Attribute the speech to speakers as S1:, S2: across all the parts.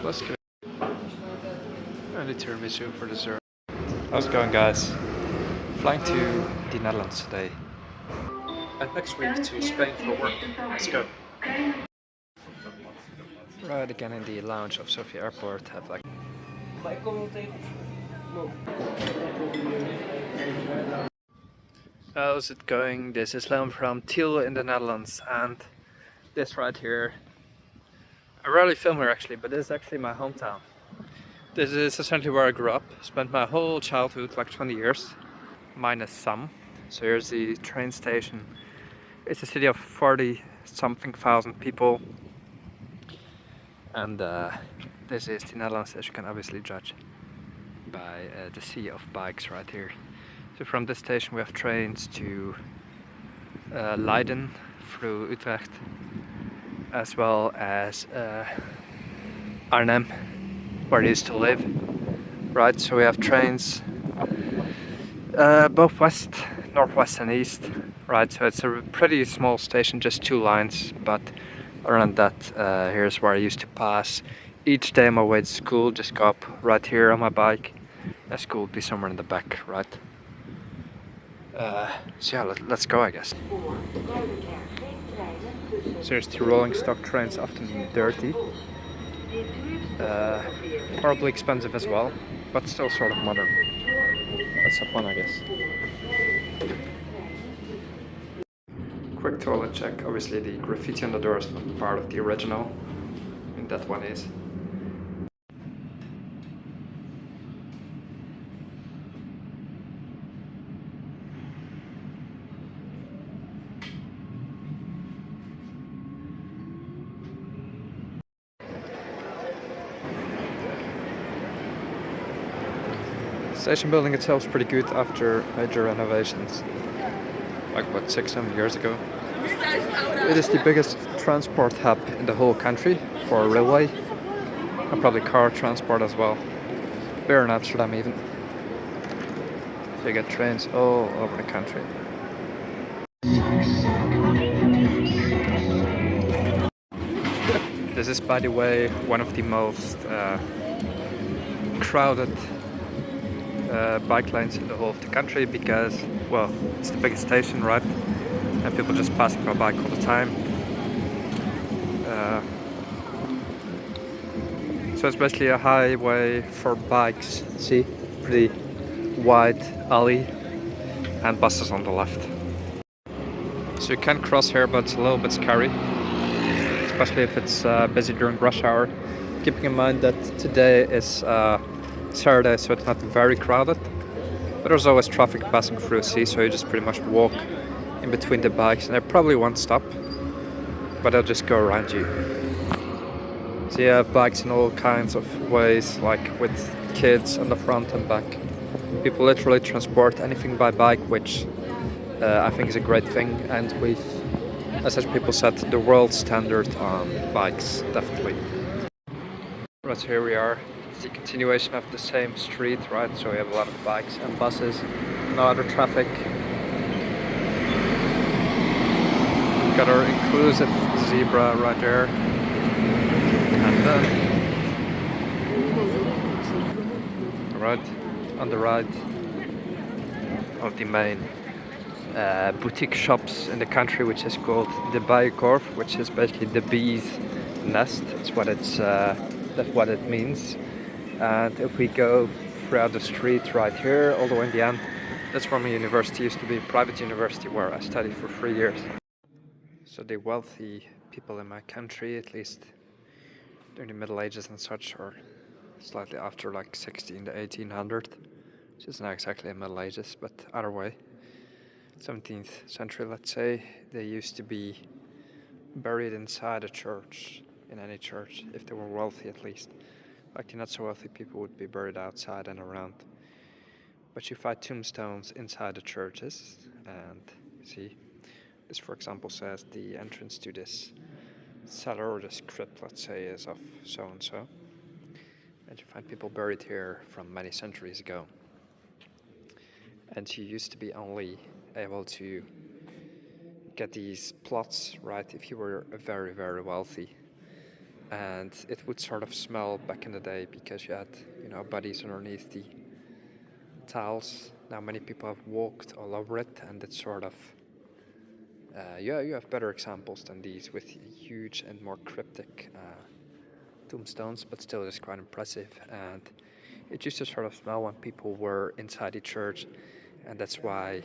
S1: Let's go. And a tiramisu for dessert. How's it going, guys? Flying to the Netherlands today. And next week to Spain for work. Let's go. Right, again in the lounge of Sofia Airport. Have like. How's it going? This is Leon from Tiel in the Netherlands, and this right here, I rarely film here actually, but this is actually my hometown. This is essentially where I grew up, spent my whole childhood, like 20 years, minus some. So here's the train station. It's a city of 40 something thousand people, and this is the Netherlands, as you can obviously judge by the sea of bikes right here. So from this station we have trains to Leiden through Utrecht, as well as Arnhem, where I used to live. Right, so we have trains both west, northwest and east. Right, so it's a pretty small station, just 2 lines, but around that, here's where I used to pass each day on my way to school. Just go up right here on my bike. And school would be somewhere in the back, right? So yeah, let's go, I guess. So here's the rolling stock trains, often dirty. Horribly expensive as well, but still sort of modern. That's have fun, I guess. Quick toilet check. Obviously the graffiti on the door is not part of the original. I think that one is. Station building itself is pretty good after major renovations, like what, 6-7 years ago. It is the biggest transport hub in the whole country for a railway, and probably car transport as well. Bigger in Amsterdam even. So you get trains all over the country. This is, by the way, one of the most crowded bike lanes in the whole of the country, because, well, it's the biggest station, right? And people just passing by bike all the time. So it's basically a highway for bikes. See, pretty wide alley, and buses on the left. So you can cross here, but it's a little bit scary, especially if it's busy during rush hour. Keeping in mind that today is Saturday, so it's not very crowded, but there's always traffic passing through, see, so you just pretty much walk in between the bikes, and they probably won't stop, but they'll just go around you. So you have bikes in all kinds of ways, like with kids on the front and back. People literally transport anything by bike, which I think is a great thing, and we've, as such, people set the world standard on bikes, definitely. Right, so here we are. It's the continuation of the same street, right? So we have a lot of bikes and buses, no other traffic. We've got our inclusive zebra right there. And right on the right of the main boutique shops in the country, which is called the Bijenkorf, which is basically the bee's nest. It's what it's that's what it means. And if we go throughout the street right here, all the way in the end, that's where my university used to be, a private university where I studied for 3 years. So the wealthy people in my country, at least during the Middle Ages and such, or slightly after, like 16 to 1800, which is not exactly in Middle Ages, but either way, 17th century, let's say, they used to be buried inside a church, in any church, if they were wealthy at least. Like the not so wealthy people would be buried outside and around. But you find tombstones inside the churches, and see, this for example says the entrance to this cellar or this crypt, let's say, is of so and so. And you find people buried here from many centuries ago. And you used to be only able to get these plots, right, if you were very, very wealthy. and it would sort of smell back in the day because you had, bodies underneath the tiles. Now many people have walked all over it, and it's sort of you have better examples than these with huge and more cryptic tombstones, but still it's quite impressive. And it used to sort of smell when people were inside the church, and that's why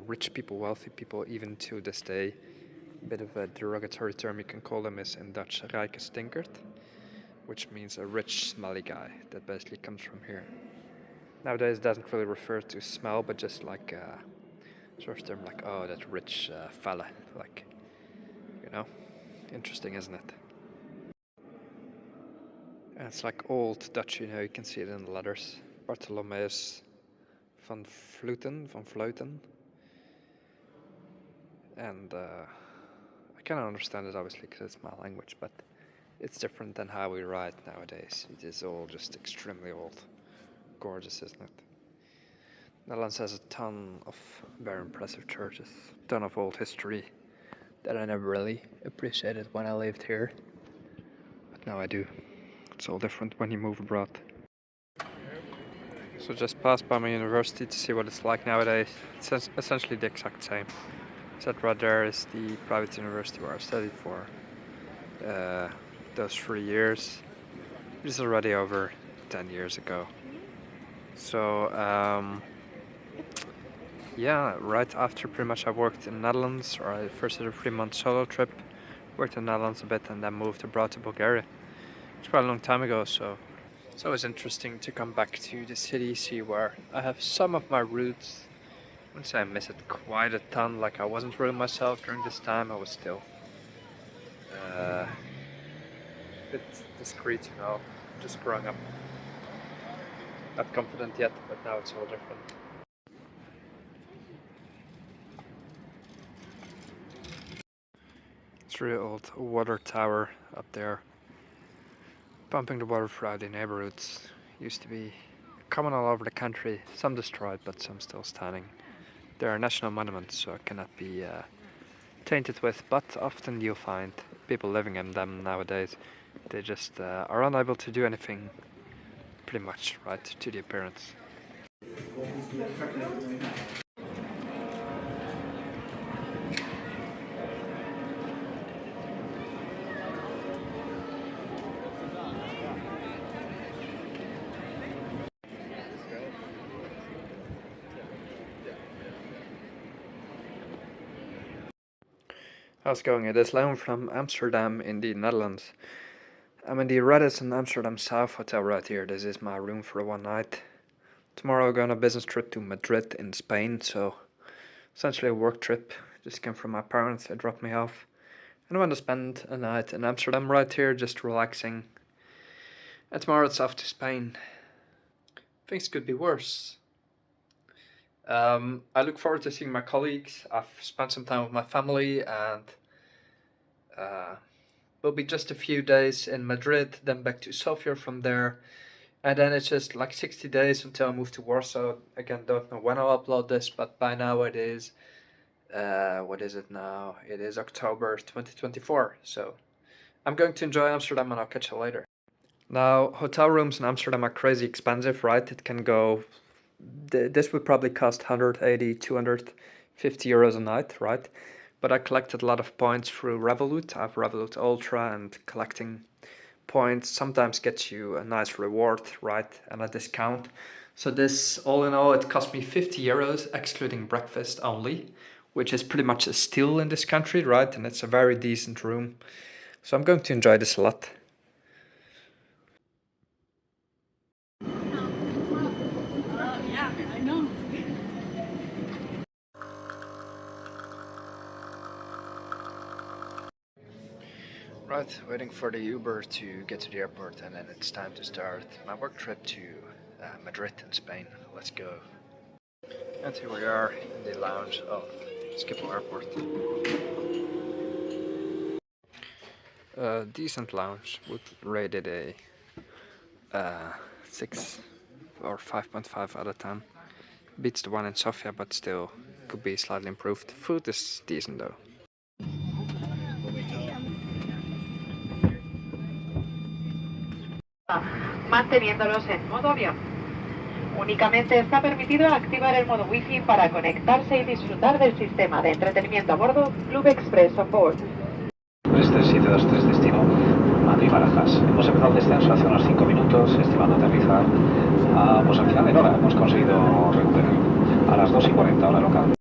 S1: rich people, wealthy people, even to this day, a bit of a derogatory term you can call them is in Dutch rijke stinkert, which means a rich smelly guy. That basically comes from here. Nowadays it doesn't really refer to smell, but just like sort of term like, oh, that rich fella, like, you know, interesting, isn't it? And it's like old Dutch, you can see it in the letters. Bartholomeus van Vleuten. And I cannot understand it obviously because it's my language, but it's different than how we write nowadays. It is all just extremely old. Gorgeous, isn't it? Netherlands has a ton of very impressive churches, ton of old history that I never really appreciated when I lived here, but now I do. It's all different when you move abroad. So just passed by my university to see what it's like nowadays. It's essentially the exact same. That right there is the private university where I studied for those 3 years. This is already over 10 years ago. So yeah, right after pretty much I worked in the Netherlands, or I first did a 3-month solo trip, worked in the Netherlands a bit, and then moved abroad to Bulgaria. It's quite a long time ago, so it's always interesting to come back to the city, see where I have some of my roots. I wouldn't say I miss it quite a ton, like I wasn't really myself during this time. I was still a bit discreet, just growing up. Not confident yet, but now it's all different. It's really old water tower up there, pumping the water throughout the neighborhoods. Used to be common all over the country, some destroyed, but some still standing. They are national monuments, so it cannot be tainted with, but often you'll find people living in them nowadays. They just are unable to do anything, pretty much, right, to the appearance. How's it going? It is Leon from Amsterdam in the Netherlands. I'm in the Radisson Amsterdam South Hotel right here. This is my room for one night. Tomorrow I'm going on a business trip to Madrid in Spain, so essentially a work trip. Just came from my parents, they dropped me off. And I want to spend a night in Amsterdam right here, just relaxing. And tomorrow it's off to Spain. Things could be worse. I look forward to seeing my colleagues. I've spent some time with my family, and will be just a few days in Madrid, then back to Sofia from there. And then it's just like 60 days until I move to Warsaw. Again, don't know when I'll upload this, but by now it is, what is it now? It is October 2024. So I'm going to enjoy Amsterdam, and I'll catch you later. Now, hotel rooms in Amsterdam are crazy expensive, right? It can go, this would probably cost 180, 250 euros a night, right? But I collected a lot of points through Revolut. I have Revolut Ultra, and collecting points sometimes gets you a nice reward, right? And a discount. So this, all in all, it cost me 50 euros, excluding breakfast only, which is pretty much a steal in this country, right? And it's a very decent room. So I'm going to enjoy this a lot.
S2: Yeah, I know.
S1: Right, waiting for the Uber to get to the airport, and then it's time to start my work trip to Madrid in Spain. Let's go. And here we are in the lounge of Schiphol Airport. A decent lounge, would rate it a 6 or 5.5 out of 10. Beats the one in Sofia, but still could be slightly improved. Food is decent though.
S3: manteniéndolos en modo avión. Únicamente está permitido activar el modo Wi-Fi para conectarse y disfrutar del sistema de entretenimiento a bordo Club Express on board.
S4: 3723 destino Madrid-Barajas. Hemos empezado el descenso hace unos 5 minutos, estimando aterrizar pues al final de hora hemos conseguido recuperar a las 2:40 hora local.